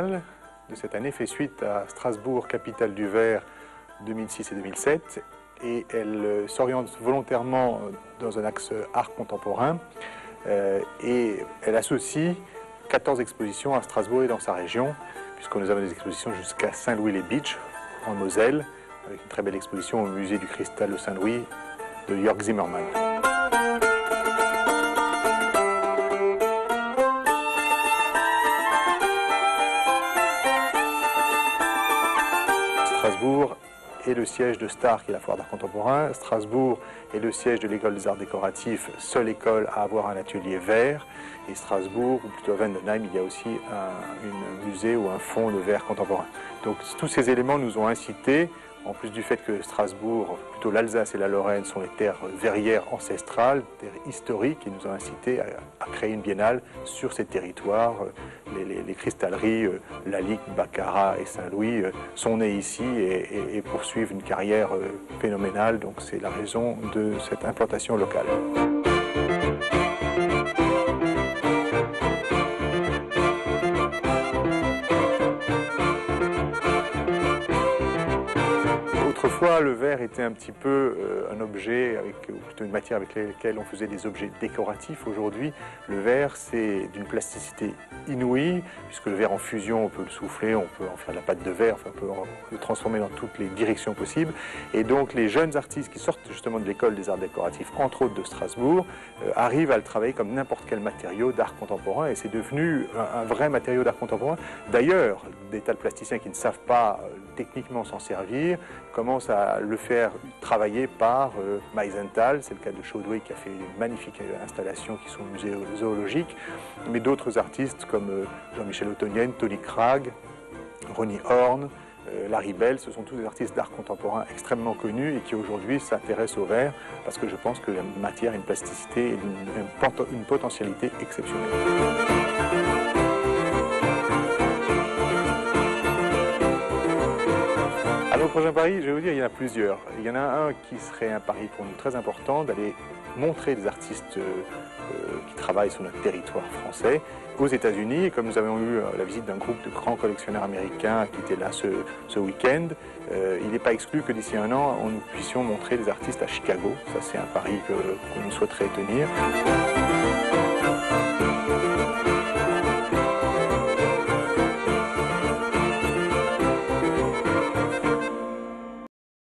biennale de cette année fait suite à Strasbourg, capitale du verre 2006 et 2007, et elle s'oriente volontairement dans un axe art contemporain et elle associe 14 expositions à Strasbourg et dans sa région, puisque nous avons des expositions jusqu'à Saint-Louis-les-Bitches, en Moselle, avec une très belle exposition au musée du cristal de Saint-Louis de Jörg Zimmermann. Strasbourg est le siège de Star, qui est la foire d'art contemporain. Strasbourg est le siège de l'école des arts décoratifs, seule école à avoir un atelier verre. Et Strasbourg, ou plutôt à Vendenheim, il y a aussi un musée ou un fonds de verre contemporain. Donc tous ces éléments nous ont incités, en plus du fait que Strasbourg, plutôt l'Alsace et la Lorraine, sont les terres verrières ancestrales, terres historiques, et nous ont incités à créer une biennale sur ces territoires. Les cristalleries, Lalique, Baccarat et Saint-Louis sont nées ici et poursuivent une carrière phénoménale. Donc c'est la raison de cette implantation locale. Autrefois, le verre était un petit peu un objet, ou plutôt une matière avec laquelle on faisait des objets décoratifs. Aujourd'hui, le verre, c'est d'une plasticité inouïe, puisque le verre en fusion, on peut le souffler, on peut en faire de la pâte de verre, enfin, on peut le transformer dans toutes les directions possibles. Et donc, les jeunes artistes qui sortent justement de l'école des arts décoratifs, entre autres de Strasbourg, arrivent à le travailler comme n'importe quel matériau d'art contemporain, et c'est devenu un vrai matériau d'art contemporain. D'ailleurs, des tas de plasticiens qui ne savent pas techniquement s'en servir commencent à le faire travailler par Meisenthal, c'est le cas de Chaudoué qui a fait une magnifique installation qui sont au musée zoologique, mais d'autres artistes comme Jean-Michel Ottonienne, Tony Cragg, Ronnie Horn, Larry Bell, ce sont tous des artistes d'art contemporain extrêmement connus et qui aujourd'hui s'intéressent au verre parce que je pense que la matière a une plasticité et une potentialité exceptionnelle. Au prochain pari, je vais vous dire, il y en a plusieurs. Il y en a un qui serait un pari pour nous très important, d'aller montrer des artistes qui travaillent sur notre territoire français aux États-Unis. Et comme nous avons eu la visite d'un groupe de grands collectionneurs américains qui étaient là ce week-end, il n'est pas exclu que d'ici un an, nous puissions montrer des artistes à Chicago. Ça, c'est un pari que nous souhaiterait tenir.